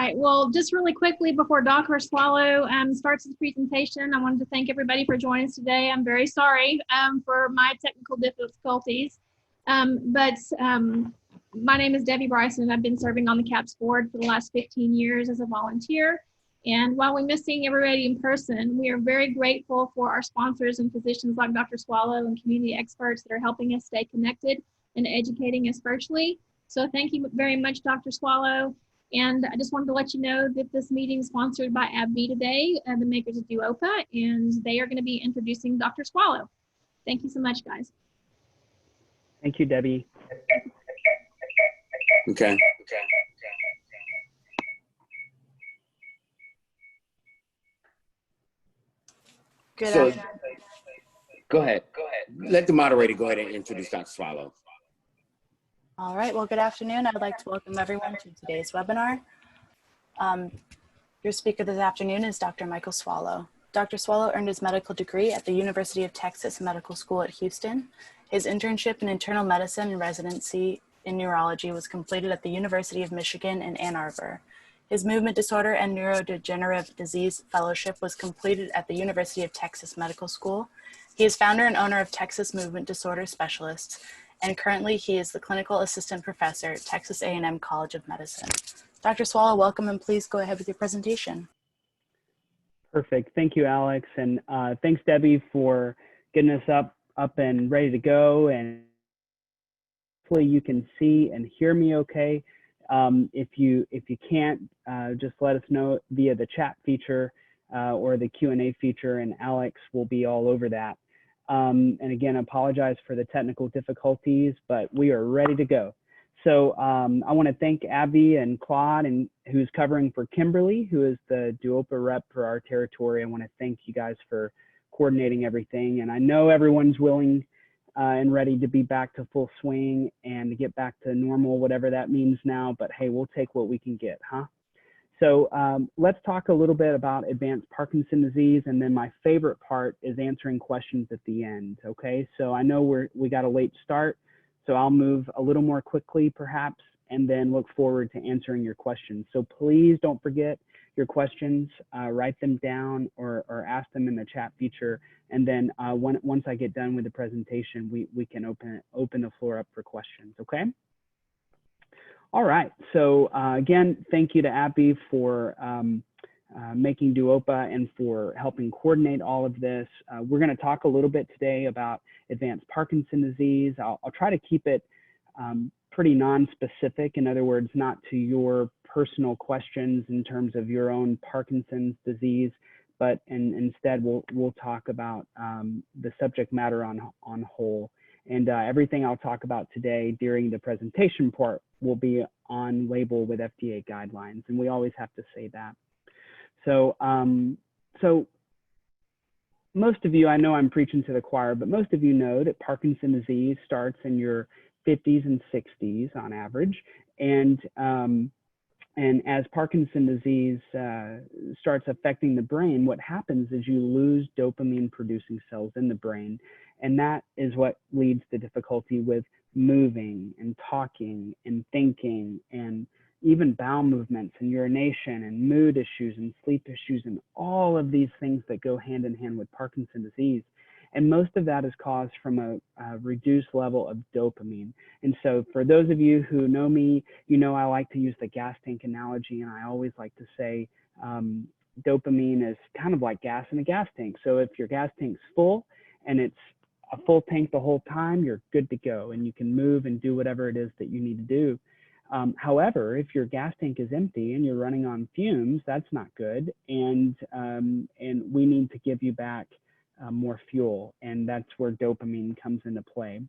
right, well, just really quickly before Dr. Soileau starts his presentation, I wanted to thank everybody for joining us today. I'm very sorry for my technical difficulties, my name is Debbie Bryson, and I've been serving on the CAPS board for the last 15 years as a volunteer. And while we miss seeing everybody in person, we are very grateful for our sponsors and physicians like Dr. Soileau and community experts that are helping us stay connected and educating us virtually. So thank you very much, Dr. Soileau. And I just wanted to let you know that this meeting is sponsored by AbbVie today, the makers of Duopa, and they are going to be introducing Dr. Soileau. Thank you so much, guys. Thank you, Debbie. Okay. Good So, afternoon. go ahead. Let the moderator go ahead and introduce Dr. Soileau. All right, well, good afternoon. I'd like to welcome everyone to today's webinar. Your speaker this afternoon is Dr. Michael Soileau. Dr. Soileau earned his medical degree at the University of Texas Medical School at Houston. His internship in internal medicine and residency in neurology was completed at the University of Michigan in Ann Arbor. His movement disorder and neurodegenerative disease fellowship was completed at the University of Texas Medical School. He is founder and owner of Texas Movement Disorder Specialists, and currently he is the clinical assistant professor at Texas A&M College of Medicine. Dr. Soileau, welcome, and please go ahead with your presentation. Perfect. Thank you, Alex. And thanks, Debbie, for getting us up and ready to go. And hopefully you can see and hear me okay. If you can't, just let us know via the chat feature or the Q&A feature, and Alex will be all over that. And again, I apologize for the technical difficulties, but we are ready to go. So I want to thank Abby and Claude, and who's covering for Kimberly, who is the Duopa rep for our territory. I want to thank you guys for coordinating everything. And I know everyone's willing and ready to be back to full swing and to get back to normal, whatever that means now. But hey, we'll take what we can get, huh? So let's talk a little bit about advanced Parkinson's disease, and then my favorite part is answering questions at the end, okay? So I know we got a late start, so I'll move a little more quickly perhaps, and then look forward to answering your questions. So please don't forget your questions, write them down or ask them in the chat feature, and then once I get done with the presentation, we can open the floor up for questions, okay? All right, so again, thank you to Abby for making Duopa and for helping coordinate all of this. We're gonna talk a little bit today about advanced Parkinson's disease. I'll try to keep it pretty non-specific, in other words, not to your personal questions in terms of your own Parkinson's disease, but instead we'll talk about the subject matter on whole. And everything I'll talk about today during the presentation part will be on label with FDA guidelines, and we always have to say that. So, so most of you, I know I'm preaching to the choir, but most of you know that Parkinson's disease starts in your 50s and 60s on average, and as Parkinson's disease starts affecting the brain, what happens is you lose dopamine producing cells in the brain. And that is what leads to difficulty with moving and talking and thinking, and even bowel movements and urination and mood issues and sleep issues and all of these things that go hand in hand with Parkinson's disease. And most of that is caused from a reduced level of dopamine. And so for those of you who know me, you know I like to use the gas tank analogy, and I always like to say dopamine is kind of like gas in a gas tank. So if your gas tank's full and it's a full tank the whole time, you're good to go and you can move and do whatever it is that you need to do. However, if your gas tank is empty and you're running on fumes, that's not good. And we need to give you back more fuel, and that's where dopamine comes into play.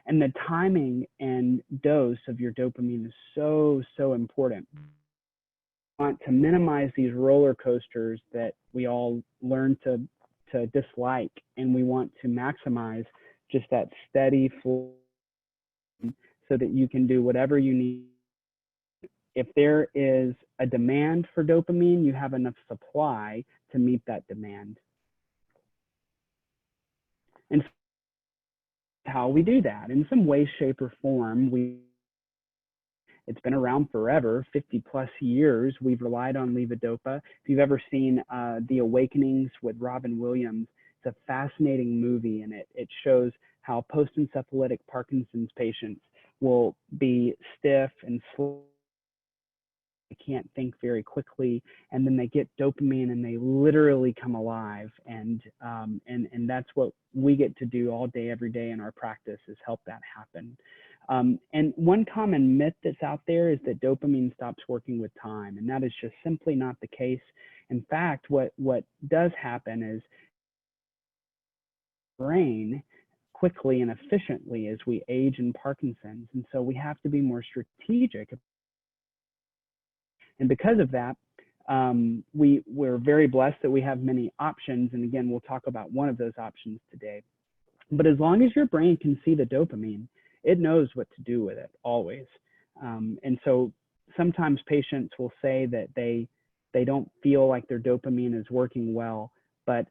And the timing and dose of your dopamine is so important. We want to minimize these roller coasters that we all learn to dislike, and we want to maximize just that steady flow so that you can do whatever you need. If there is a demand for dopamine, you have enough supply to meet that demand. And how we do that, in some way, shape, or form, It's been around forever, 50 plus years. We've relied on levodopa. If you've ever seen The Awakenings with Robin Williams, it's a fascinating movie, and it shows how post-encephalitic Parkinson's patients will be stiff and slow. They can't think very quickly, and then they get dopamine and they literally come alive. And that's what we get to do all day, every day in our practice, is help that happen. And one common myth that's out there is that dopamine stops working with time, and that is just simply not the case. In fact, what does happen is brain quickly and efficiently as we age in Parkinson's, and so we have to be more strategic. And because of that, we're very blessed that we have many options. And again, we'll talk about one of those options today. But as long as your brain can see the dopamine, it knows what to do with it always. And so sometimes patients will say that they don't feel like their dopamine is working well, but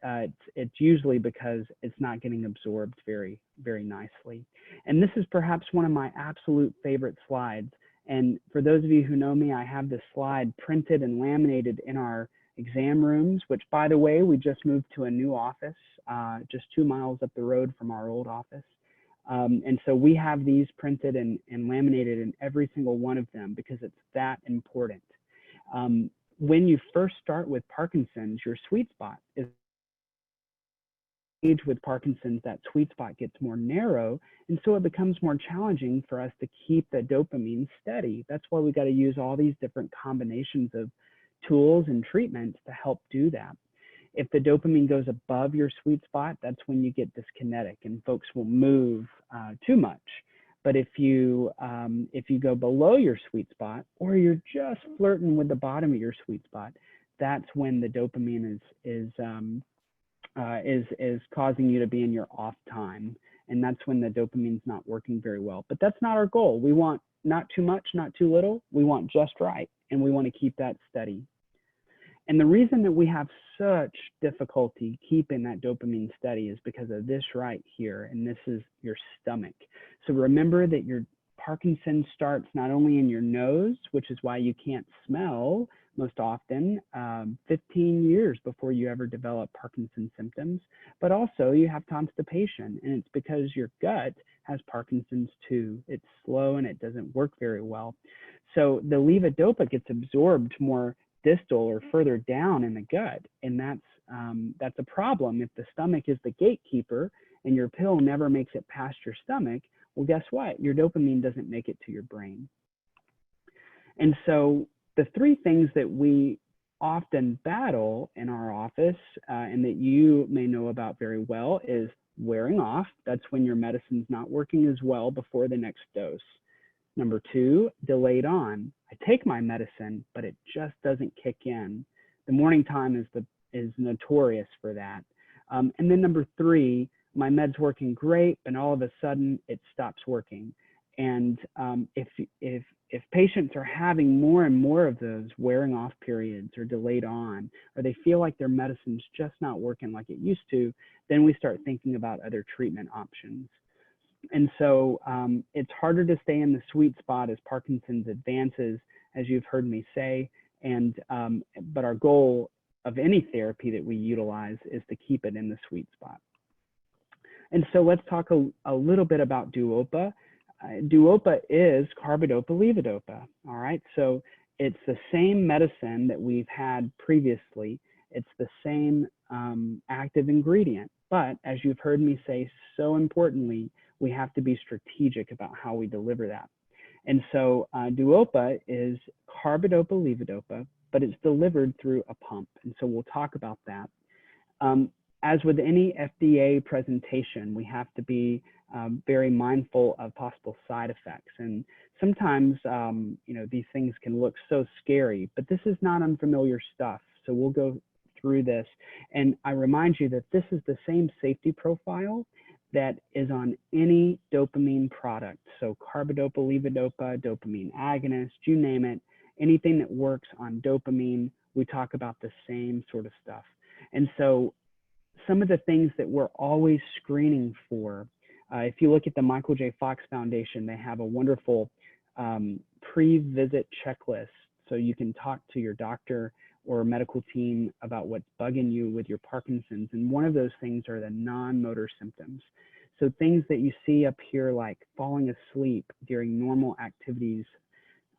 it's usually because it's not getting absorbed very, very nicely. And this is perhaps one of my absolute favorite slides. And for those of you who know me, I have this slide printed and laminated in our exam rooms, which, by the way, we just moved to a new office just 2 miles up the road from our old office. And so we have these printed and laminated in every single one of them because it's that important. When you first start with Parkinson's, your sweet spot is age with Parkinson's, that sweet spot gets more narrow, and so it becomes more challenging for us to keep the dopamine steady. That's why we got to use all these different combinations of tools and treatments to help do that. If the dopamine goes above your sweet spot, that's when you get dyskinetic and folks will move too much. But if you go below your sweet spot, or you're just flirting with the bottom of your sweet spot, that's when the dopamine is causing you to be in your off time. And that's when the dopamine's not working very well. But that's not our goal. We want not too much, not too little. We want just right. And we want to keep that steady. And the reason that we have such difficulty keeping that dopamine steady is because of this right here. And this is your stomach. So remember that your Parkinson's starts not only in your nose, which is why you can't smell most often, 15 years before you ever develop Parkinson's symptoms, but also you have constipation, and it's because your gut has Parkinson's too. It's slow and it doesn't work very well. So the levodopa gets absorbed more distal or further down in the gut, and that's a problem. If the stomach is the gatekeeper and your pill never makes it past your stomach, well, guess what? Your dopamine doesn't make it to your brain. And so the three things that we often battle in our office and that you may know about very well is wearing off. That's when your medicine's not working as well before the next dose. Number two, delayed on. I take my medicine, but it just doesn't kick in. The morning time is notorious for that. And then number three, my med's working great, and all of a sudden it stops working. And if patients are having more and more of those wearing off periods or delayed on, or they feel like their medicine's just not working like it used to, then we start thinking about other treatment options. And so it's harder to stay in the sweet spot as Parkinson's advances, as you've heard me say. And but our goal of any therapy that we utilize is to keep it in the sweet spot. And so let's talk a little bit about Duopa. Duopa is carbidopa-levodopa. All right, so it's the same medicine that we've had previously. It's the same active ingredient, but as you've heard me say so importantly, we have to be strategic about how we deliver that. And so Duopa is carbidopa-levodopa, but it's delivered through a pump. And so we'll talk about that. As with any FDA presentation, we have to be very mindful of possible side effects. And sometimes, these things can look so scary, but this is not unfamiliar stuff. So we'll go through this. And I remind you that this is the same safety profile that is on any dopamine product. So carbidopa, levodopa, dopamine agonist, you name it, anything that works on dopamine, we talk about the same sort of stuff. And so some of the things that we're always screening for, if you look at the Michael J. Fox Foundation, they have a wonderful pre-visit checklists so you can talk to your doctor or medical team about what's bugging you with your Parkinson's. And one of those things are the non-motor symptoms. So things that you see up here, like falling asleep during normal activities.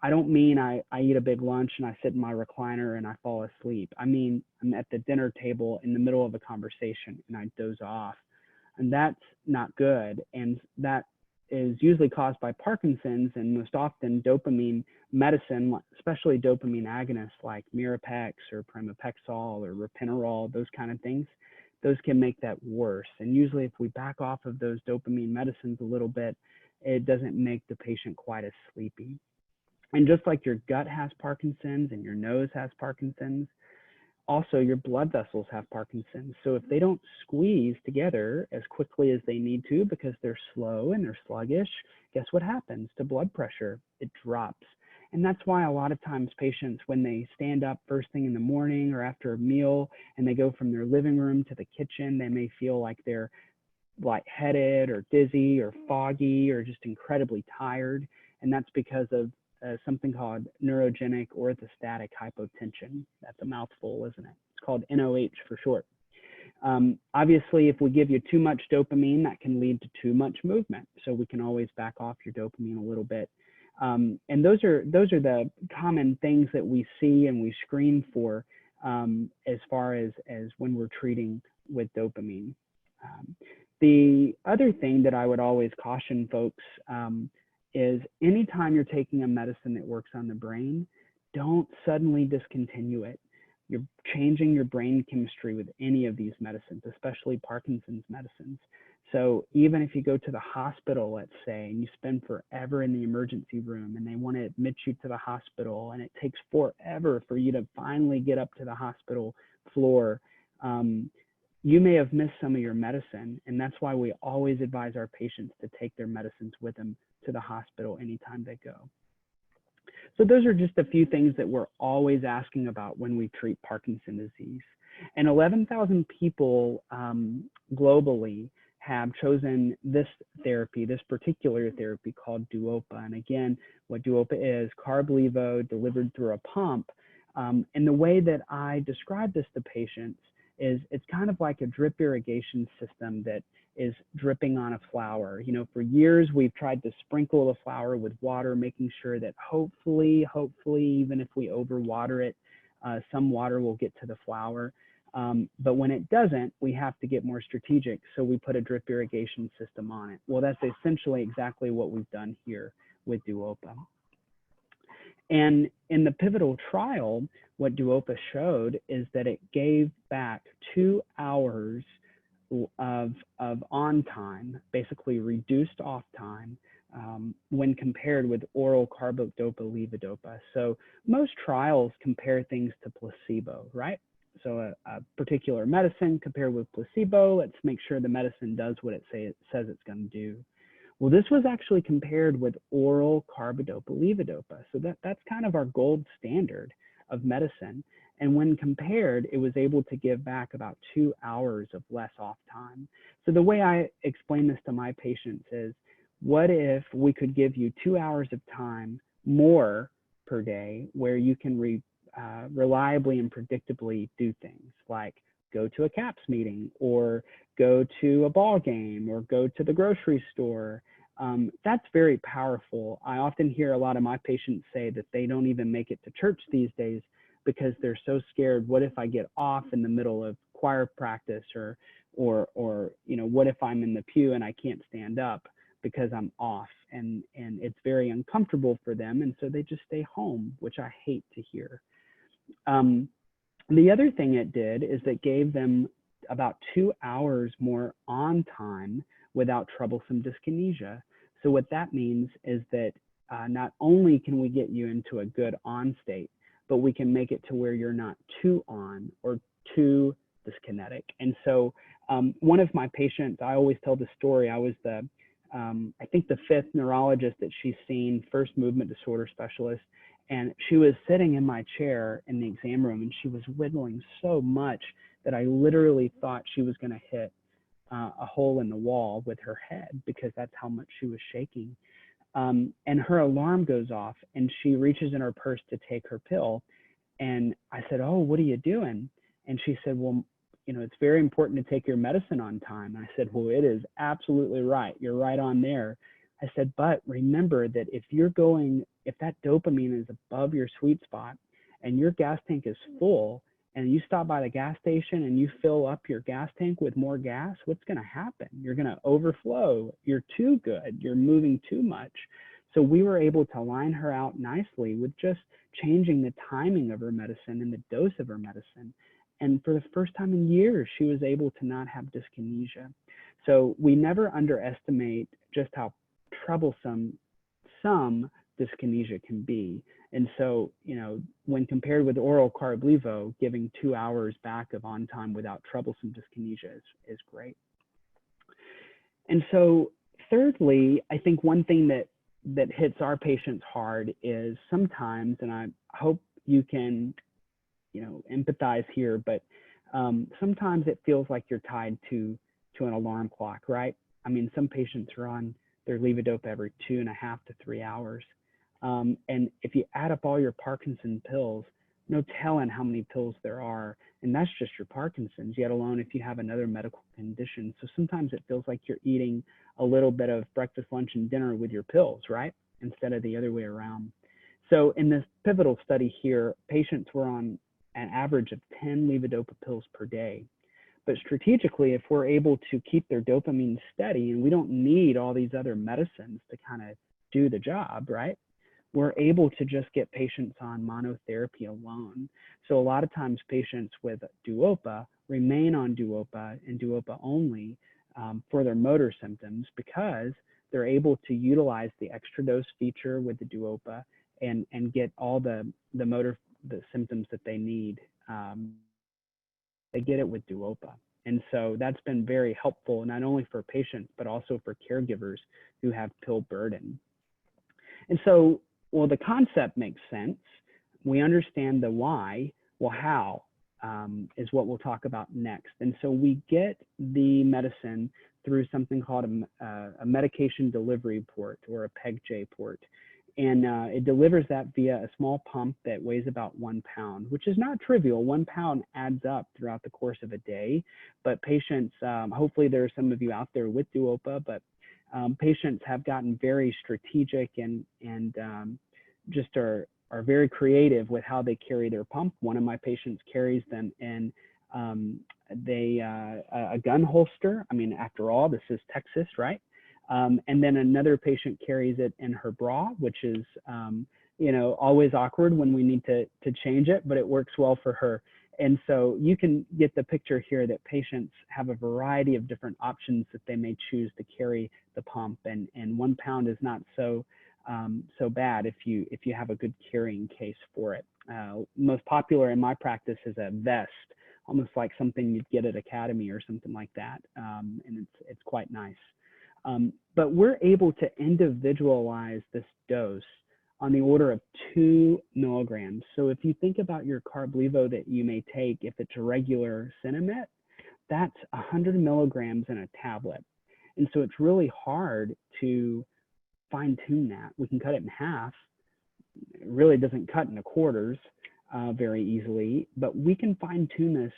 I don't mean I eat a big lunch and I sit in my recliner and I fall asleep. I mean, I'm at the dinner table in the middle of a conversation and I doze off. And that's not good. And that is usually caused by Parkinson's, and most often dopamine medicine, especially dopamine agonists like Mirapex or Pramipexole or Ropinirole, those kind of things, those can make that worse. And usually if we back off of those dopamine medicines a little bit, it doesn't make the patient quite as sleepy. And just like your gut has Parkinson's and your nose has Parkinson's, also your blood vessels have Parkinson's. So if they don't squeeze together as quickly as they need to because they're slow and they're sluggish, guess what happens to blood pressure? It drops. And that's why a lot of times patients, when they stand up first thing in the morning or after a meal and they go from their living room to the kitchen, they may feel like they're lightheaded or dizzy or foggy or just incredibly tired. And that's because of something called neurogenic orthostatic hypotension. That's a mouthful, isn't it? It's called NOH for short. Obviously, if we give you too much dopamine, that can lead to too much movement. So we can always back off your dopamine a little bit. And those are the common things that we see and we screen for as far as when we're treating with dopamine. The other thing that I would always caution folks is anytime you're taking a medicine that works on the brain, don't suddenly discontinue it. You're changing your brain chemistry with any of these medicines, especially Parkinson's medicines. So even if you go to the hospital, let's say, and you spend forever in the emergency room and they want to admit you to the hospital and it takes forever for you to finally get up to the hospital floor, you may have missed some of your medicine. And that's why we always advise our patients to take their medicines with them to the hospital anytime they go. So those are just a few things that we're always asking about when we treat Parkinson's disease. And 11,000 people globally have chosen this therapy, this particular therapy called Duopa. And again, what Duopa is, carb levo delivered through a pump. And the way that I describe this to patients is it's kind of like a drip irrigation system that is dripping on a flower. You know, for years we've tried to sprinkle the flower with water, making sure that hopefully, even if we overwater it, some water will get to the flower. But when it doesn't, we have to get more strategic. So we put a drip irrigation system on it. Well, that's essentially exactly what we've done here with Duopa. And in the pivotal trial, what Duopa showed is that it gave back 2 hours of on time, basically reduced off time, when compared with oral carbidopa levodopa. So most trials compare things to placebo, right? So a particular medicine compared with placebo, let's make sure the medicine does what it says it's going to do. Well, this was actually compared with oral carbidopa levodopa. So that's kind of our gold standard of medicine. And when compared, it was able to give back about 2 hours of less off time. So the way I explain this to my patients is, what if we could give you 2 hours of time more per day where you can reliably and predictably do things like go to a CAPS meeting or go to a ball game or go to the grocery store. That's very powerful. I often hear a lot of my patients say that they don't even make it to church these days because they're so scared. What if I get off in the middle of choir practice or you know, what if I'm in the pew and I can't stand up because I'm off, and it's very uncomfortable for them, and so they just stay home, which I hate to hear. The other thing it did is it gave them about 2 hours more on time without troublesome dyskinesia. So what that means is that not only can we get you into a good on state, but we can make it to where you're not too on or too dyskinetic. And so one of my patients, I always tell the story, I was the, I think the 5th neurologist that she's seen, first movement disorder specialist. And she was sitting in my chair in the exam room and she was whittling so much that I literally thought she was going to hit a hole in the wall with her head because that's how much she was shaking. and her alarm goes off, and she reaches in her purse to take her pill. And I said, "Oh, what are you doing?" And she said, "Well, you know, it's very important to take your medicine on time." And I said, "Well, it is absolutely right. You're right on there." I said, "But remember that if that dopamine is above your sweet spot and your gas tank is full, and you stop by the gas station and you fill up your gas tank with more gas, what's going to happen? You're going to overflow. You're too good. You're moving too much." So we were able to line her out nicely with just changing the timing of her medicine and the dose of her medicine. And for the first time in years, she was able to not have dyskinesia. So we never underestimate just how troublesome some dyskinesia can be. And so, you know, when compared with oral carb levo, giving 2 hours back of on time without troublesome dyskinesia is great. And so thirdly, I think one thing that hits our patients hard is sometimes, and I hope you can, you know, empathize here, but sometimes it feels like you're tied to an alarm clock, right? I mean, some patients are on their levodopa every 2.5 to 3 hours. And if you add up all your Parkinson's pills, no telling how many pills there are. And that's just your Parkinson's, yet alone if you have another medical condition. So sometimes it feels like you're eating a little bit of breakfast, lunch, and dinner with your pills, right? Instead of the other way around. So in this pivotal study here, patients were on an average of 10 levodopa pills per day. But strategically, if we're able to keep their dopamine steady and we don't need all these other medicines to kind of do the job, right? We're able to just get patients on monotherapy alone. So a lot of times patients with Duopa remain on Duopa and Duopa only for their motor symptoms because they're able to utilize the extra dose feature with the Duopa and get all the symptoms that they need. They get it with Duopa. And so that's been very helpful, not only for patients, but also for caregivers who have pill burden. And so, well, the concept makes sense. We understand the why. Well, how is what we'll talk about next. And so we get the medicine through something called a medication delivery port, or a PEG-J port. And it delivers that via a small pump that weighs about 1 pound, which is not trivial. 1 pound adds up throughout the course of a day. But patients, hopefully there are some of you out there with Duopa, but patients have gotten very strategic and just are very creative with how they carry their pump. One of my patients carries them in a gun holster. I mean, after all, this is Texas, right? And then another patient carries it in her bra, which is, you know, always awkward when we need to change it, but it works well for her. And so you can get the picture here that patients have a variety of different options that they may choose to carry the pump. And 1 pound is not so bad if you have a good carrying case for it. Most popular in my practice is a vest, almost like something you'd get at Academy or something like that. And it's quite nice. But we're able to individualize this dose on the order of 2 milligrams. So if you think about your carb levo that you may take, if it's a regular Cinemet, that's 100 milligrams in a tablet. And so it's really hard to fine tune that. We can cut it in half. It really doesn't cut into quarters very easily, but we can fine tune this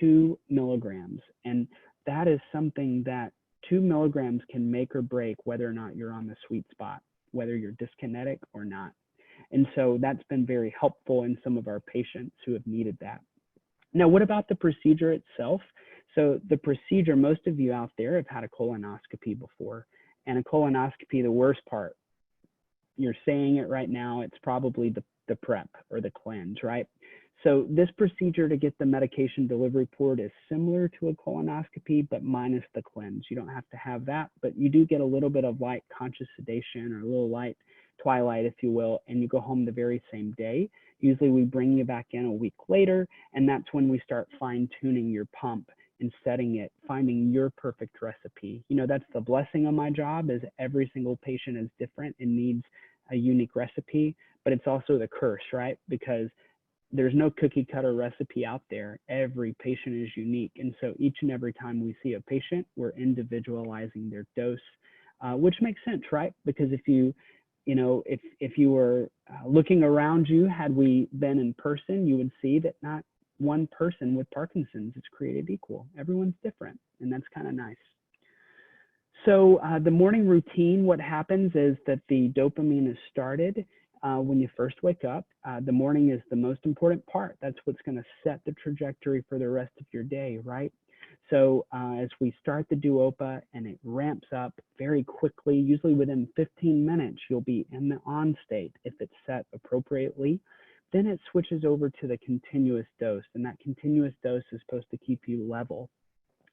2 milligrams. And that is something that 2 milligrams can make or break whether or not you're on the sweet spot, whether you're dyskinetic or not. And so that's been very helpful in some of our patients who have needed that. Now, what about the procedure itself? So the procedure, most of you out there have had a colonoscopy before. And a colonoscopy, the worst part, you're saying it right now, it's probably the prep or the cleanse, right? So this procedure to get the medication delivery port is similar to a colonoscopy, but minus the cleanse. You don't have to have that, but you do get a little bit of light conscious sedation or a little light twilight, if you will, and you go home the very same day. Usually we bring you back in a week later, and that's when we start fine tuning your pump and setting it, finding your perfect recipe. You know, that's the blessing of my job, is every single patient is different and needs a unique recipe, but it's also the curse, right? Because there's no cookie cutter recipe out there. Every patient is unique. And so each and every time we see a patient, we're individualizing their dose which makes sense, right? Because if you were looking around you, had we been in person, you would see that not one person with Parkinson's is created equal. Everyone's different, and that's kind of nice. So the morning routine, what happens is that the dopamine is started when you first wake up. The morning is the most important part. That's what's going to set the trajectory for the rest of your day, right? So as we start the Duopa and it ramps up very quickly, usually within 15 minutes, you'll be in the on state if it's set appropriately. Then it switches over to the continuous dose, and that continuous dose is supposed to keep you level.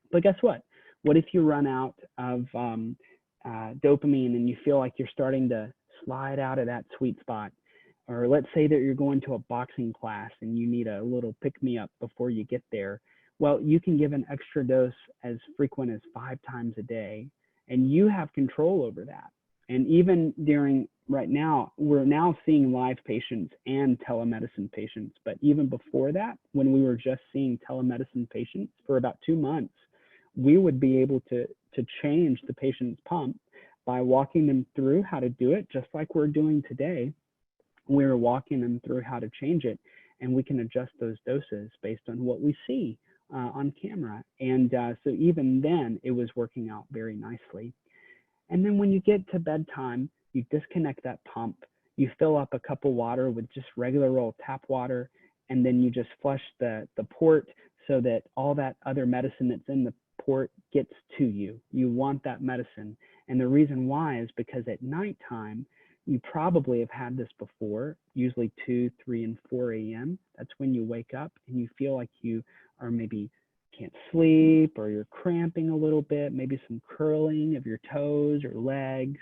But guess what? What if you run out of dopamine and you feel like you're starting to slide out of that sweet spot? Or let's say that you're going to a boxing class and you need a little pick-me-up before you get there. Well, you can give an extra dose as frequent as 5 times a day, and you have control over that. And even during right now, we're now seeing live patients and telemedicine patients. But even before that, when we were just seeing telemedicine patients for about 2 months, we would be able to change the patient's pump by walking them through how to do it, just like we're doing today. We're walking them through how to change it, and we can adjust those doses based on what we see on camera. And so even then, it was working out very nicely. And then when you get to bedtime, you disconnect that pump, you fill up a cup of water with just regular old tap water, and then you just flush the port so that all that other medicine that's in the port gets to you. You want that medicine. And the reason why is because at nighttime, you probably have had this before, usually 2, 3, and 4 a.m. That's when you wake up and you feel like you are maybe can't sleep, or you're cramping a little bit, maybe some curling of your toes or legs,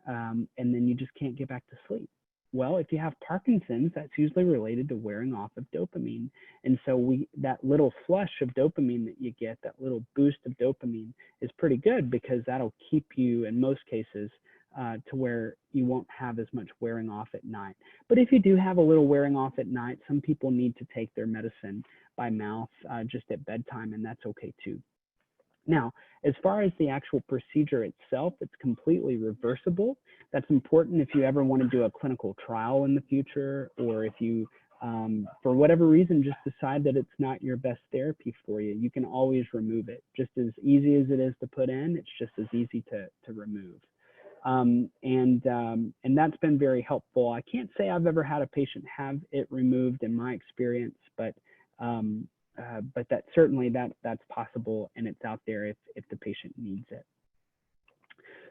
and then you just can't get back to sleep. Well, if you have Parkinson's, that's usually related to wearing off of dopamine. And so that little flush of dopamine that you get, that little boost of dopamine, is pretty good because that'll keep you, in most cases, to where you won't have as much wearing off at night. But if you do have a little wearing off at night, some people need to take their medicine by mouth just at bedtime, and that's okay too. Now, as far as the actual procedure itself, it's completely reversible. That's important if you ever want to do a clinical trial in the future, or if you, for whatever reason, just decide that it's not your best therapy for you. You can always remove it. Just as easy as it is to put in, it's just as easy to remove. And that's been very helpful. I can't say I've ever had a patient have it removed in my experience, but that certainly that's possible, and it's out there if the patient needs it.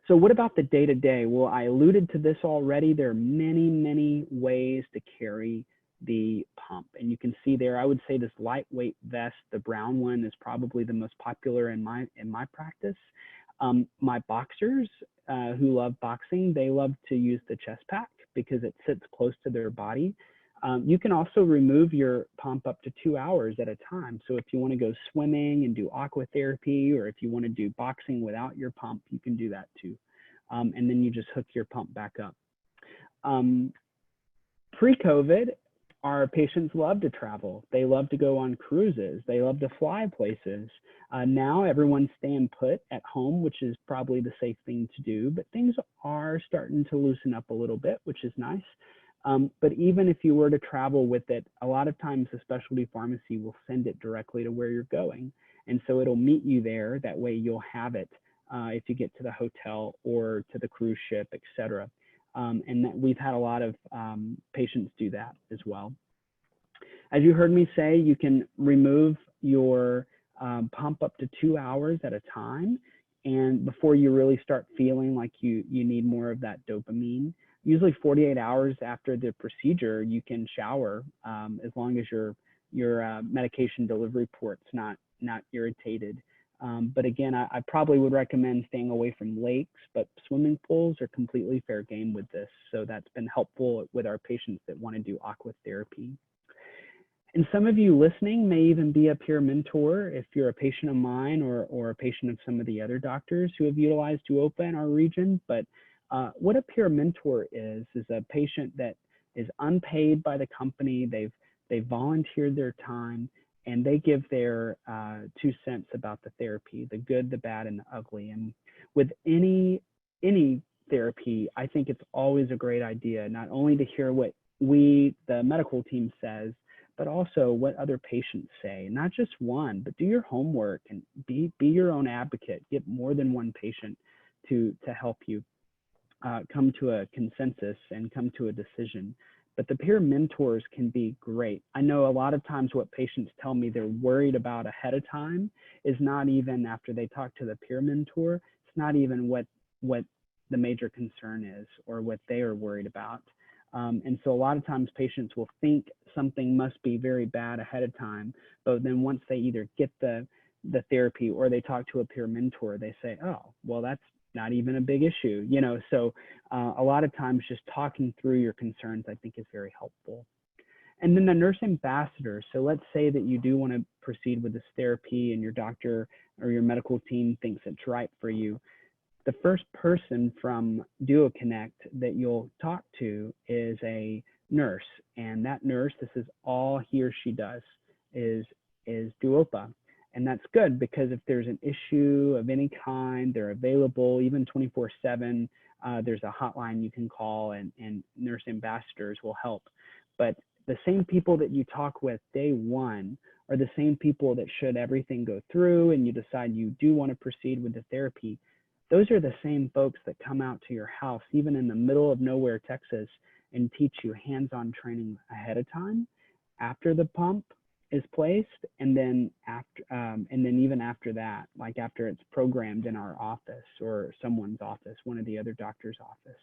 So what about the day-to-day? Well, I alluded to this already. There are many, many ways to carry the pump, and you can see there, I would say this lightweight vest, the brown one, is probably the most popular in my practice. My boxers who love boxing, they love to use the chest pack because it sits close to their body. You can also remove your pump up to 2 hours at a time. So if you want to go swimming and do aqua therapy, or if you want to do boxing without your pump, you can do that too. And then you just hook your pump back up. Pre-COVID, our patients love to travel. They love to go on cruises. They love to fly places. Now everyone's staying put at home, which is probably the safe thing to do, but things are starting to loosen up a little bit, which is nice. But even if you were to travel with it, a lot of times the specialty pharmacy will send it directly to where you're going. And so it'll meet you there. That way you'll have it if you get to the hotel or to the cruise ship, et cetera. And that we've had a lot of patients do that as well. As you heard me say, you can remove your pump up to 2 hours at a time, and before you really start feeling like you need more of that dopamine. Usually 48 hours after the procedure, you can shower as long as your medication delivery port's not irritated. But again, I probably would recommend staying away from lakes, but swimming pools are completely fair game with this. So that's been helpful with our patients that want to do aqua therapy. And some of you listening may even be a peer mentor if you're a patient of mine or a patient of some of the other doctors who have utilized Duopa in our region. But what a peer mentor is a patient that is unpaid by the company. They've volunteered their time, and they give their 2 cents about the therapy, the good, the bad, and the ugly. And with any any therapy, I think it's always a great idea, not only to hear what we, the medical team, says, but also what other patients say. Not just one, but do your homework and be your own advocate. Get more than one patient to help you come to a consensus and come to a decision. But the peer mentors can be great. I know a lot of times what patients tell me they're worried about ahead of time is not even after they talk to the peer mentor. It's not even what the major concern is or what they are worried about. And so a lot of times patients will think something must be very bad ahead of time, but then once they either get the therapy or they talk to a peer mentor, they say, oh, well, that's not even a big issue, you know. So a lot of times just talking through your concerns, I think, is very helpful. And then the nurse ambassador. So let's say that you do want to proceed with this therapy and your doctor or your medical team thinks it's right for you. The first person from DuoConnect that you'll talk to is a nurse, and that nurse, this is all he or she does, is Duopa. And that's good because if there's an issue of any kind, they're available even 24/7. There's a hotline you can call, and nurse ambassadors will help. But the same people that you talk with day one are the same people that should everything go through and you decide you do want to proceed with the therapy. Those are the same folks that come out to your house, even in the middle of nowhere, Texas, and teach you hands-on training ahead of time, after the pump is placed, and then even after that, like after it's programmed in our office or someone's office, one of the other doctor's office.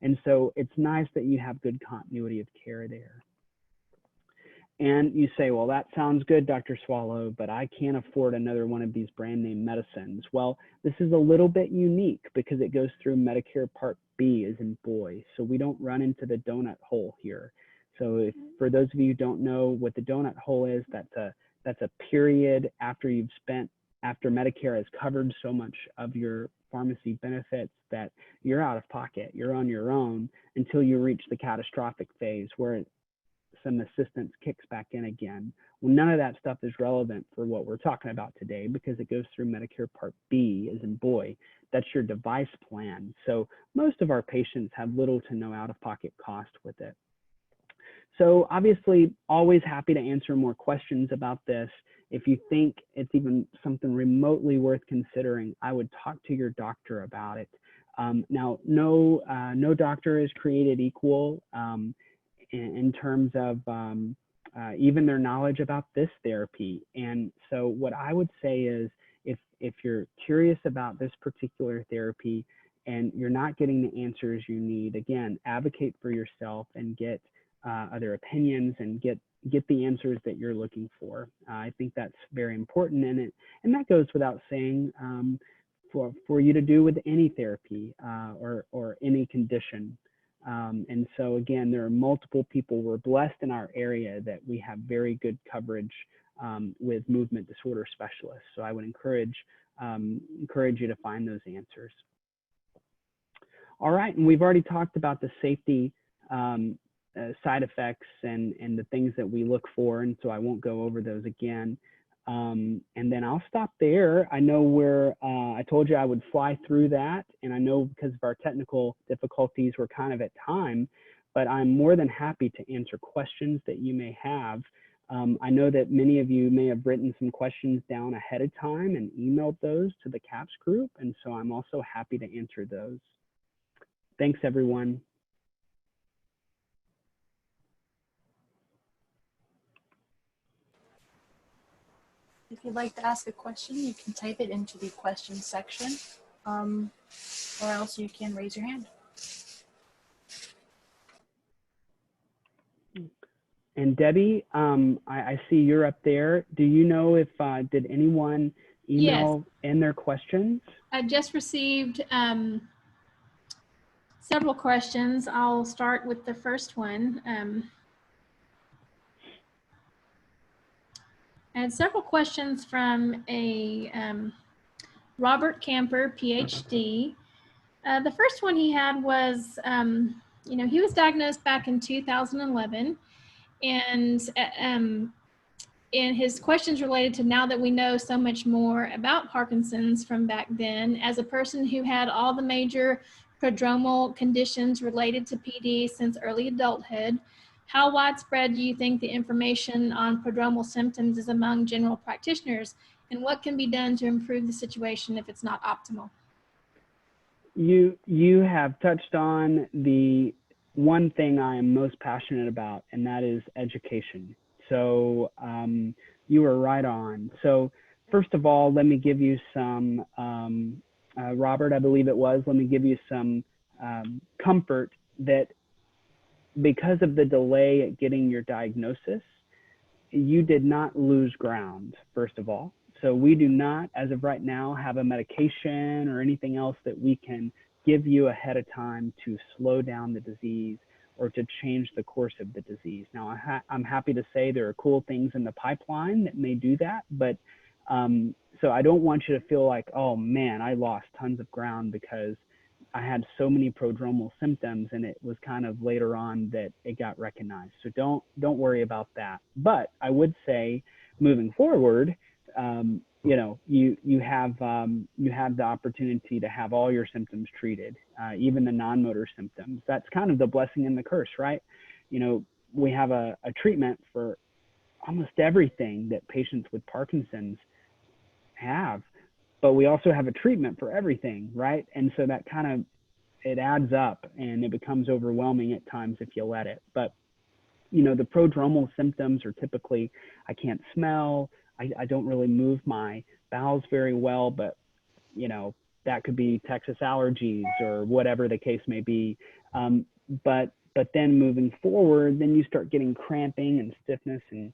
And so it's nice that you have good continuity of care there. And you say, well, that sounds good, Dr. Soileau, but I can't afford another one of these brand name medicines. Well, this is a little bit unique because it goes through Medicare Part B, as in boy. So we don't run into the donut hole here. So for those of you who don't know what the donut hole is, that's a period after Medicare has covered so much of your pharmacy benefits that you're out of pocket, you're on your own until you reach the catastrophic phase where some assistance kicks back in again. Well, none of that stuff is relevant for what we're talking about today because it goes through Medicare Part B, as in boy. That's your device plan. So most of our patients have little to no out-of-pocket cost with it. So obviously, always happy to answer more questions about this. If you think it's even something remotely worth considering, I would talk to your doctor about it. Now, no doctor is created equal in terms of even their knowledge about this therapy. And so what I would say is if you're curious about this particular therapy and you're not getting the answers you need, again, advocate for yourself and get other opinions and get the answers that you're looking for. I think that's very important, and that goes without saying for you to do with any therapy or any condition. And so again, there are multiple people. We're blessed in our area that we have very good coverage with movement disorder specialists. So I would encourage you to find those answers. All right, and we've already talked about the safety side effects and the things that we look for, and so I won't go over those again. And then I'll stop there. I know I told you I would fly through that, and I know because of our technical difficulties, we're kind of at time, but I'm more than happy to answer questions that you may have. I know that many of you may have written some questions down ahead of time and emailed those to the CAPS group, and so I'm also happy to answer those. Thanks, everyone. If you'd like to ask a question, you can type it into the questions section, or else you can raise your hand. And Debbie, I see you're up there. Do you know if, did anyone email in their questions? I just received several questions. I'll start with the first one. I had several questions from a Robert Camper, PhD. The first one he had was, he was diagnosed back in 2011, and and his questions related to now that we know so much more about Parkinson's from back then, as a person who had all the major prodromal conditions related to PD since early adulthood, how widespread do you think the information on prodromal symptoms is among general practitioners, and what can be done to improve the situation if it's not optimal? You have touched on the one thing I am most passionate about, and that is education. So you were right on. So first of all, let me give you some, Robert, I believe it was, let me give you some comfort that because of the delay at getting your diagnosis, you did not lose ground, first of all. So we do not, as of right now, have a medication or anything else that we can give you ahead of time to slow down the disease or to change the course of the disease. Now, I'm happy to say there are cool things in the pipeline that may do that, but so I don't want you to feel like, oh man, I lost tons of ground because I had so many prodromal symptoms and it was kind of later on that it got recognized. So don't worry about that. But I would say moving forward, you know, you have the opportunity to have all your symptoms treated, even the non-motor symptoms. That's kind of the blessing and the curse, right? You know, we have a treatment for almost everything that patients with Parkinson's have, but we also have a treatment for everything, right? And so that kind of, it adds up and it becomes overwhelming at times if you let it. But, you know, the prodromal symptoms are typically, I can't smell, I don't really move my bowels very well, but, you know, that could be Texas allergies or whatever the case may be. But then moving forward, then you start getting cramping and stiffness and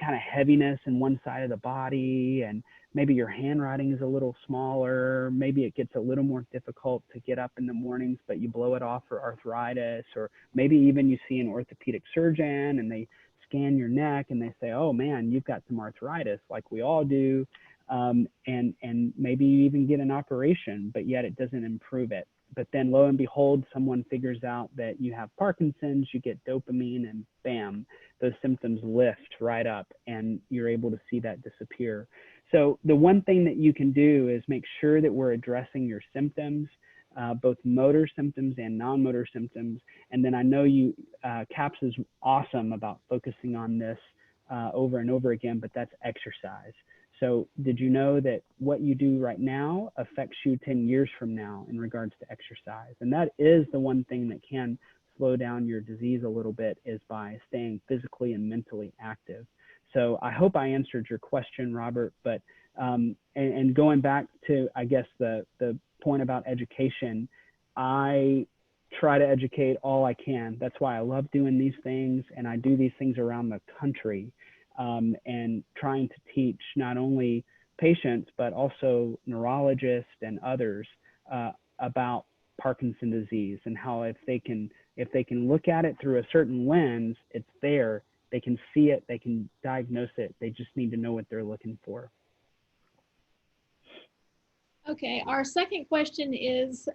kind of heaviness in one side of the body, and maybe your handwriting is a little smaller, maybe it gets a little more difficult to get up in the mornings, but you blow it off for arthritis, or maybe even you see an orthopedic surgeon and they scan your neck and they say, oh man, you've got some arthritis, like we all do, and maybe you even get an operation, but yet it doesn't improve it. But then lo and behold, someone figures out that you have Parkinson's, you get dopamine, and bam, those symptoms lift right up and you're able to see that disappear. So the one thing that you can do is make sure that we're addressing your symptoms, both motor symptoms and non-motor symptoms. And then I know CAPS is awesome about focusing on this over and over again, but that's exercise. So did you know that what you do right now affects you 10 years from now in regards to exercise? And that is the one thing that can slow down your disease a little bit, is by staying physically and mentally active. So I hope I answered your question, Robert, but and going back to, I guess, the point about education, I try to educate all I can. That's why I love doing these things, and I do these things around the country. And trying to teach not only patients, but also neurologists and others about Parkinson's disease, and how if they can look at it through a certain lens, it's there, they can see it, they can diagnose it, they just need to know what they're looking for. Okay, our second question is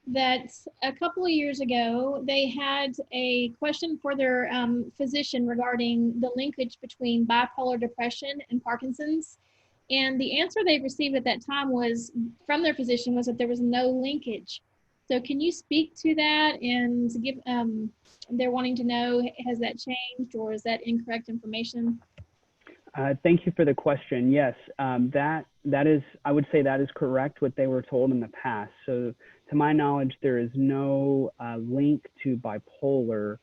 that a couple of years ago, they had a question for their physician regarding the linkage between bipolar depression and Parkinson's. And the answer they received at that time was, from their physician, was that there was no linkage. So can you speak to that and give, they're wanting to know, has that changed or is that incorrect information? Thank you for the question. Yes, that is, I would say that is correct, what they were told in the past. So to my knowledge, there is no link to bipolar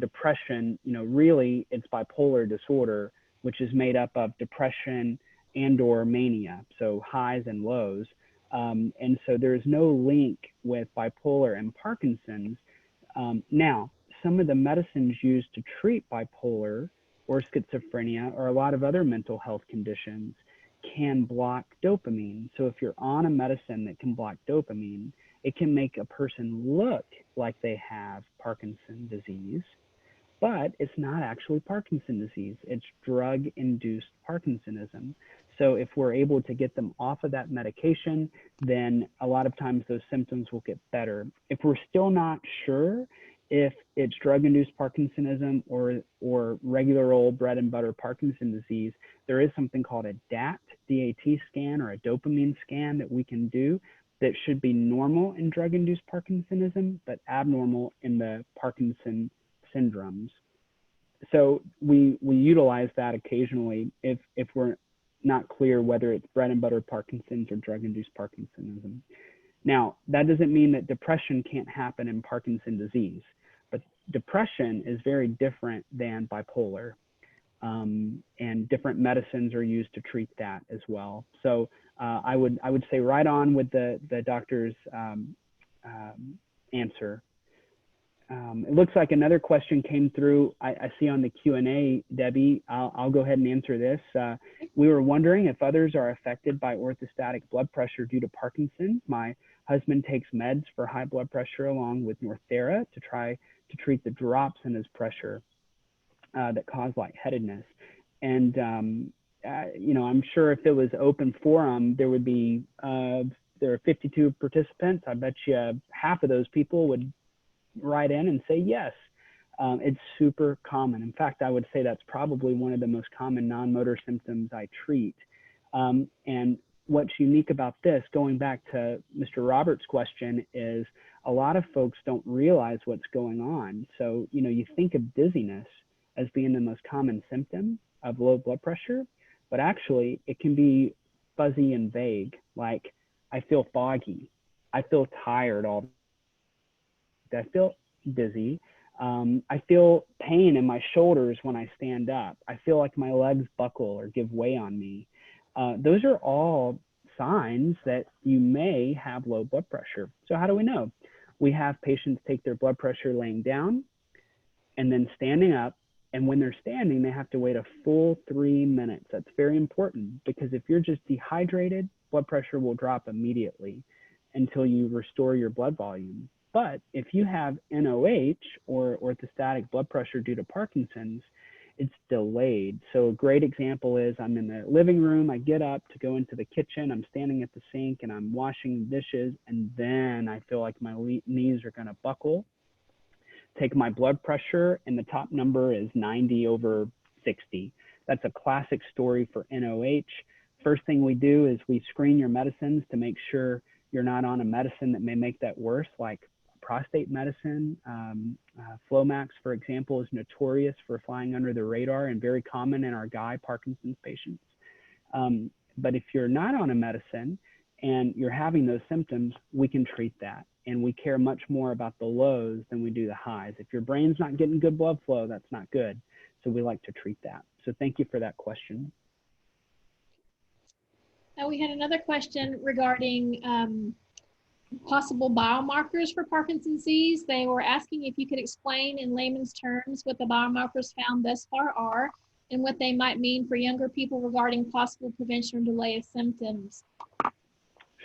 depression. You know, really, it's bipolar disorder, which is made up of depression and or mania, so highs and lows. And so there is no link with bipolar and Parkinson's. Now, some of the medicines used to treat bipolar or schizophrenia or a lot of other mental health conditions can block dopamine. So if you're on a medicine that can block dopamine, it can make a person look like they have Parkinson's disease, but it's not actually Parkinson's disease. It's drug-induced Parkinsonism. So if we're able to get them off of that medication, then a lot of times those symptoms will get better. If we're still not sure, if it's drug-induced Parkinsonism or regular old bread and butter Parkinson disease, there is something called a DAT, DAT scan, or a dopamine scan that we can do that should be normal in drug-induced Parkinsonism, but abnormal in the Parkinson syndromes. So we utilize that occasionally if we're not clear whether it's bread and butter Parkinson's or drug-induced Parkinsonism. Now, that doesn't mean that depression can't happen in Parkinson's disease, but depression is very different than bipolar, and different medicines are used to treat that as well. So I would say right on with the doctor's answer. It looks like another question came through. I see on the Q&A, Debbie. I'll go ahead and answer this. We were wondering if others are affected by orthostatic blood pressure due to Parkinson's. My husband takes meds for high blood pressure along with Northera to try to treat the drops in his pressure that cause lightheadedness. And you know, I'm sure if it was open forum, there would be there are 52 participants. I bet you half of those people would write in and say yes. It's super common. In fact, I would say that's probably one of the most common non-motor symptoms I treat. And what's unique about this, going back to Mr. Roberts' question, is a lot of folks don't realize what's going on. So, you know, you think of dizziness as being the most common symptom of low blood pressure, but actually it can be fuzzy and vague, like I feel foggy, I feel tired all the time, I feel dizzy, I feel pain in my shoulders when I stand up, I feel like my legs buckle or give way on me. Those are all signs that you may have low blood pressure. So how do we know? We have patients take their blood pressure laying down and then standing up. And when they're standing, they have to wait a full 3 minutes. That's very important because if you're just dehydrated, blood pressure will drop immediately until you restore your blood volume. But if you have NOH or orthostatic blood pressure due to Parkinson's, it's delayed. So a great example is I'm in the living room, I get up to go into the kitchen, I'm standing at the sink and I'm washing dishes, and then I feel like my knees are gonna buckle. Take my blood pressure and the top number is 90/60. That's a classic story for NOH. First thing we do is we screen your medicines to make sure you're not on a medicine that may make that worse, like prostate medicine. Flomax, for example, is notorious for flying under the radar and very common in our Parkinson's patients. But if you're not on a medicine and you're having those symptoms, we can treat that. And we care much more about the lows than we do the highs. If your brain's not getting good blood flow, that's not good. So we like to treat that. So thank you for that question. Now we had another question regarding possible biomarkers for Parkinson's disease. They were asking if you could explain in layman's terms what the biomarkers found thus far are and what they might mean for younger people regarding possible prevention or delay of symptoms.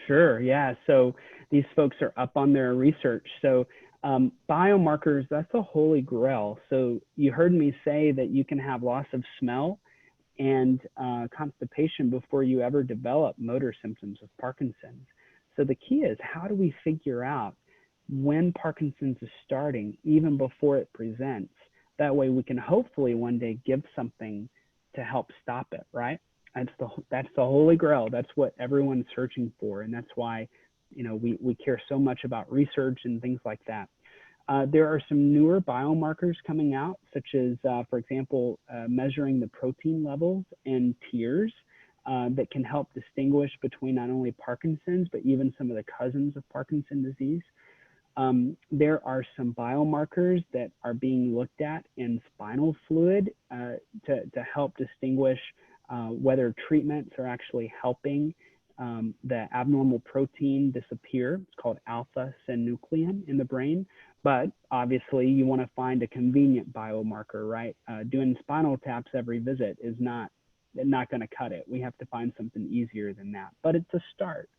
Sure, yeah. So these folks are up on their research. So biomarkers, that's a holy grail. So you heard me say that you can have loss of smell and constipation before you ever develop motor symptoms of Parkinson's. So the key is, how do we figure out when Parkinson's is starting, even before it presents? That way we can hopefully one day give something to help stop it, right? That's the holy grail. That's what everyone's searching for. And that's why, you know, we care so much about research and things like that. There are some newer biomarkers coming out, such as, for example, measuring the protein levels in tears that can help distinguish between not only Parkinson's, but even some of the cousins of Parkinson's disease. There are some biomarkers that are being looked at in spinal fluid to help distinguish whether treatments are actually helping the abnormal protein disappear. It's called alpha-synuclein in the brain. But obviously you want to find a convenient biomarker, right? Doing spinal taps every visit is not going to cut it. We have to find something easier than that, but it's a start.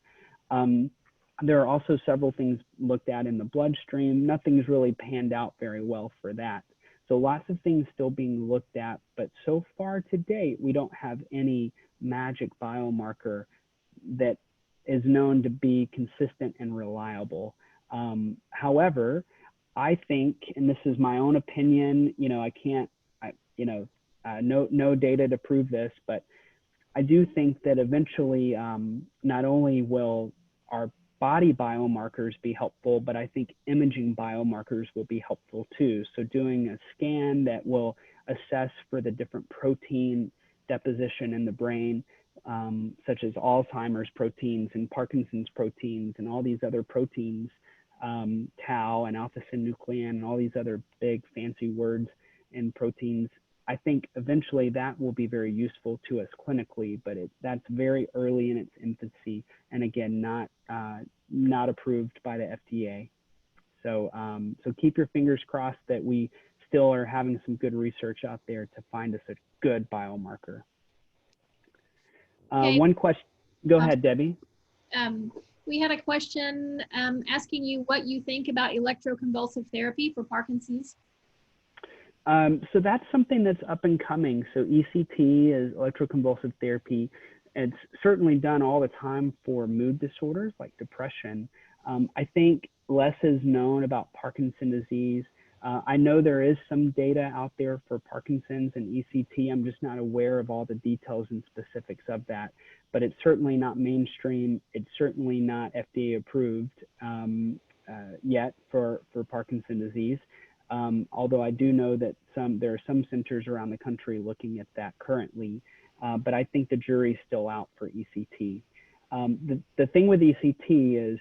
There are also several things looked at in the bloodstream. Nothing's really panned out very well for that. So lots of things still being looked at, but so far to date, we don't have any magic biomarker that is known to be consistent and reliable. However, I think, and this is my own opinion, I can't, no data to prove this, but I do think that eventually not only will our body biomarkers be helpful, but I think imaging biomarkers will be helpful too. So doing a scan that will assess for the different protein deposition in the brain, such as Alzheimer's proteins and Parkinson's proteins and all these other proteins, tau and alpha-synuclein and all these other big fancy words and proteins. I think eventually that will be very useful to us clinically, but that's very early in its infancy, and again, not approved by the FDA. So, so keep your fingers crossed that we still are having some good research out there to find us a good biomarker. Okay. One question, go ahead, Debbie. We had a question asking you what you think about electroconvulsive therapy for Parkinson's. So that's something that's up and coming. So ECT is electroconvulsive therapy. It's certainly done all the time for mood disorders like depression. I think less is known about Parkinson's disease. I know there is some data out there for Parkinson's and ECT. I'm just not aware of all the details and specifics of that, but it's certainly not mainstream. It's certainly not FDA approved yet for Parkinson's disease. Although I do know that there are some centers around the country looking at that currently, but I think the jury's still out for ECT. The thing with ECT is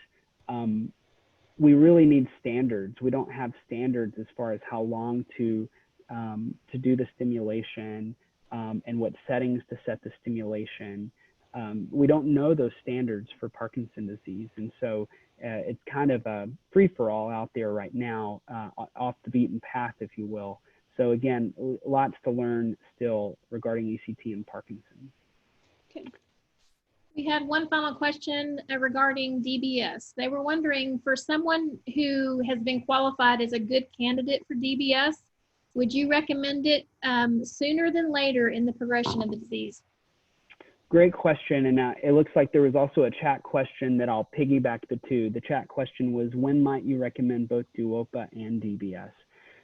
we really need standards. We don't have standards as far as how long to do the stimulation and what settings to set the stimulation. We don't know those standards for Parkinson's disease, and so it's kind of a free-for-all out there right now, off the beaten path, if you will. So again, lots to learn still regarding ECT and Parkinson's. Okay. We had one final question regarding DBS. They were wondering, for someone who has been qualified as a good candidate for DBS, would you recommend it sooner than later in the progression of the disease? Great question, and it looks like there was also a chat question that I'll piggyback the two. The chat question was, when might you recommend both Duopa and DBS?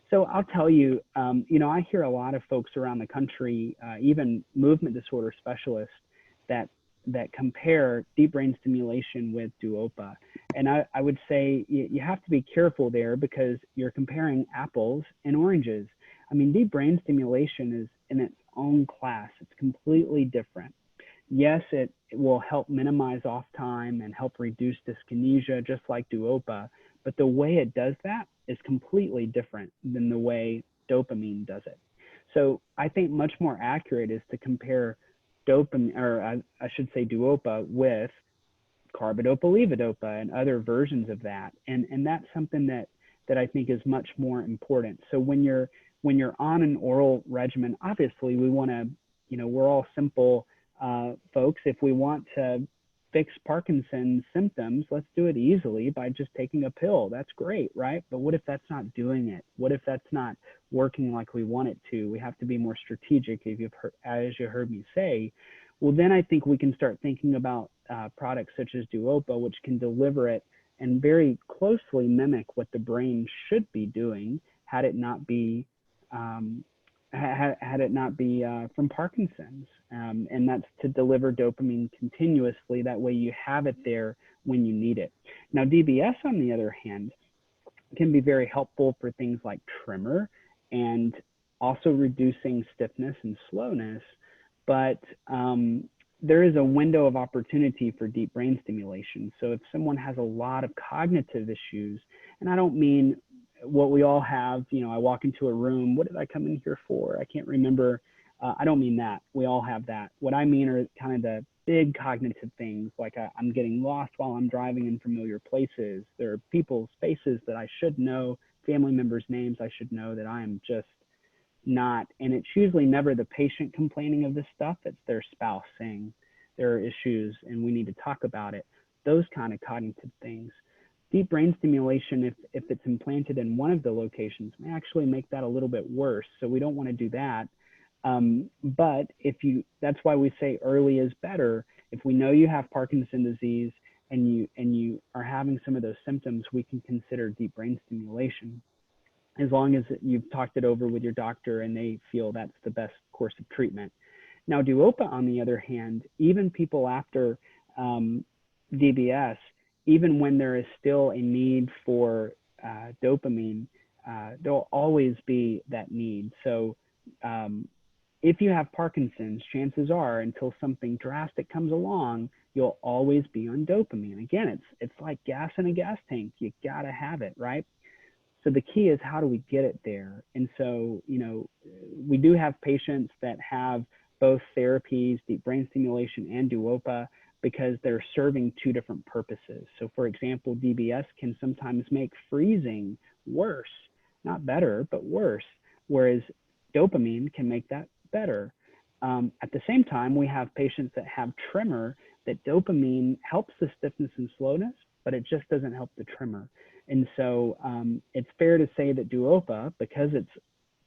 So I'll tell you, I hear a lot of folks around the country, even movement disorder specialists, that compare deep brain stimulation with Duopa. And I would say you have to be careful there because you're comparing apples and oranges. I mean, deep brain stimulation is in its own class. It's completely different. Yes, it will help minimize off time and help reduce dyskinesia, just like Duopa, but the way it does that is completely different than the way dopamine does it. So I think much more accurate is to compare dopamine, or I should say Duopa, with carbidopa, levodopa, and other versions of that. And that's something that I think is much more important. So when you're on an oral regimen, obviously we want to, we're all simple folks. If we want to fix Parkinson's symptoms, let's do it easily by just taking a pill. That's great, right? But what if that's not doing it? What if that's not working like we want it to? We have to be more strategic, as you heard me say. Well, then I think we can start thinking about products such as Duopa, which can deliver it and very closely mimic what the brain should be doing had it not be from Parkinson's, and that's to deliver dopamine continuously. That way you have it there when you need it. Now, DBS, on the other hand, can be very helpful for things like tremor and also reducing stiffness and slowness, but there is a window of opportunity for deep brain stimulation. So if someone has a lot of cognitive issues, and I don't mean what we all have, I walk into a room, what did I come in here for? I can't remember. I don't mean that. We all have that. What I mean are kind of the big cognitive things, like I'm getting lost while I'm driving in familiar places. There are people's faces that I should know, family members' names I should know, that I am just not. And it's usually never the patient complaining of this stuff. It's their spouse saying there are issues and we need to talk about it. Those kind of cognitive things. Deep brain stimulation, if it's implanted in one of the locations, may actually make that a little bit worse. So we don't want to do that. But that's why we say early is better. If we know you have Parkinson's disease and you are having some of those symptoms, we can consider deep brain stimulation. as long as you've talked it over with your doctor and they feel that's the best course of treatment. Now, Duopa, on the other hand, even people after DBS, even when there is still a need for dopamine, there'll always be that need. So if you have Parkinson's, chances are until something drastic comes along, you'll always be on dopamine. Again, it's like gas in a gas tank. You gotta have it, right? So the key is, how do we get it there? And so, you know, we do have patients that have both therapies, deep brain stimulation and Duopa, because they're serving two different purposes. So for example, DBS can sometimes make freezing worse, not better, but worse, whereas dopamine can make that better. At the same time, we have patients that have tremor that dopamine helps the stiffness and slowness, but it just doesn't help the tremor. And so it's fair to say that Duopa, because it's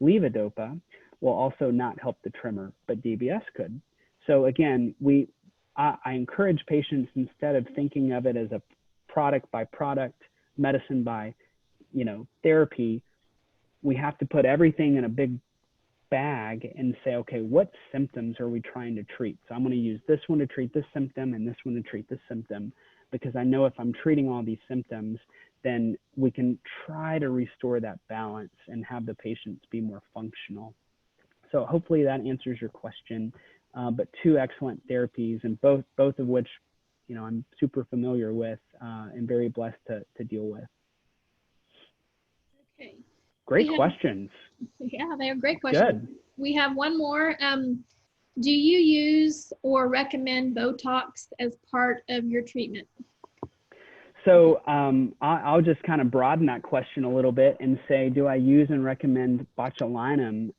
Levodopa, will also not help the tremor, but DBS could. So again, I encourage patients, instead of thinking of it as a product by product, medicine by, you know, therapy, we have to put everything in a big bag and say, okay, what symptoms are we trying to treat? So I'm going to use this one to treat this symptom and this one to treat this symptom, because I know if I'm treating all these symptoms, then we can try to restore that balance and have the patients be more functional. So hopefully that answers your question. But two excellent therapies, and both of which, you know, I'm super familiar with and very blessed to deal with. Okay. Great questions. Yeah, they are great questions. Good. We have one more. Do you use or recommend Botox as part of your treatment? So I'll just kind of broaden that question a little bit and say, do I use and recommend botulinum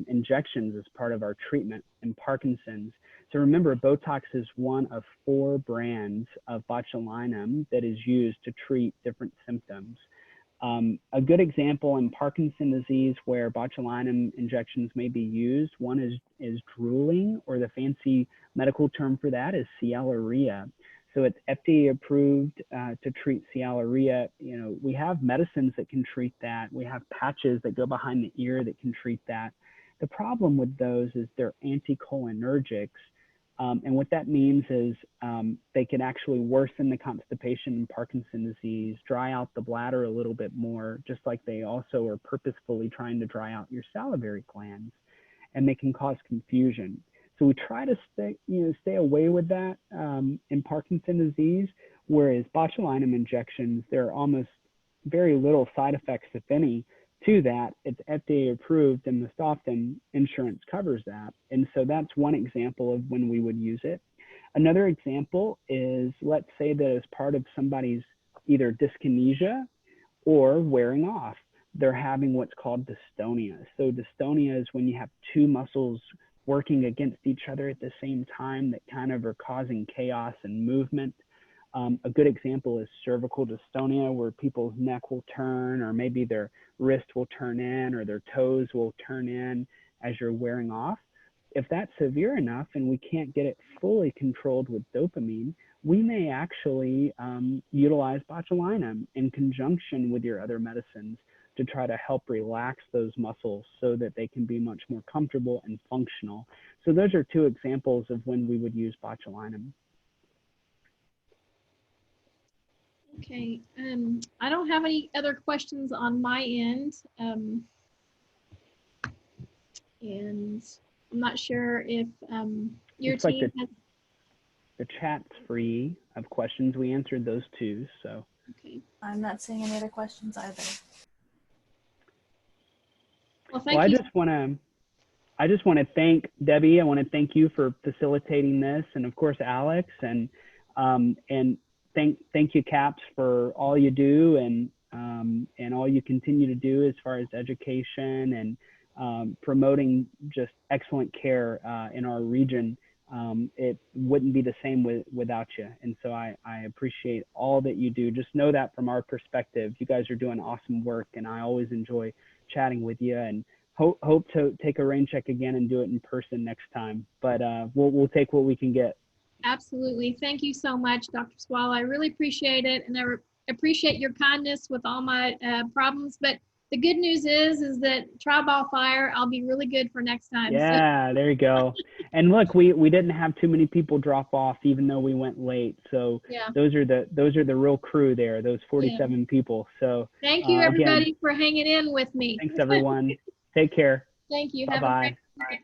injections as part of our treatment in Parkinson's? So remember, Botox is one of 4 brands of botulinum that is used to treat different symptoms. A good example in Parkinson's disease where botulinum injections may be used, one is drooling, or the fancy medical term for that is sialorrhea. So it's FDA approved to treat sialorrhea. You know, we have medicines that can treat that. We have patches that go behind the ear that can treat that. The problem with those is they're anticholinergics. And what that means is they can actually worsen the constipation in Parkinson's disease, dry out the bladder a little bit more, just like they also are purposefully trying to dry out your salivary glands, and they can cause confusion. So we try to stay away with that in Parkinson's disease, whereas botulinum injections, there are almost very little side effects, if any, to that. It's FDA approved, and most often insurance covers that. And so that's one example of when we would use it. Another example is, let's say that as part of somebody's either dyskinesia or wearing off, they're having what's called dystonia. So dystonia is when you have 2 muscles working against each other at the same time that kind of are causing chaos and movement. A good example is cervical dystonia, where people's neck will turn, or maybe their wrist will turn in, or their toes will turn in as you're wearing off. If that's severe enough and we can't get it fully controlled with dopamine, we may actually utilize botulinum in conjunction with your other medicines to try to help relax those muscles so that they can be much more comfortable and functional. So those are 2 examples of when we would use botulinum. Okay, I don't have any other questions on my end. And I'm not sure if your Looks like team has... The chat's free of questions. We answered those 2, so. Okay. I'm not seeing any other questions either. Well, thank you. I just want to thank Debbie. I want to thank you for facilitating this, and of course Alex, and thank you, CAPS, for all you do and all you continue to do as far as education and promoting just excellent care in our region. It wouldn't be the same without you. And so I appreciate all that you do. Just know that from our perspective, you guys are doing awesome work, and I always enjoy chatting with you, and hope to take a rain check again and do it in person next time. But we'll take what we can get. Absolutely. Thank you so much, Dr. Soileau. I really appreciate it, and I appreciate your kindness with all my problems. But the good news is that trial by fire, I'll be really good for next time. Yeah, there you go. And look, we didn't have too many people drop off, even though we went late. So Yeah. those are the real crew there, those 47 people. So thank you, everybody, for hanging in with me. Thanks, everyone. Take care. Thank you. Bye-bye. Have a great night.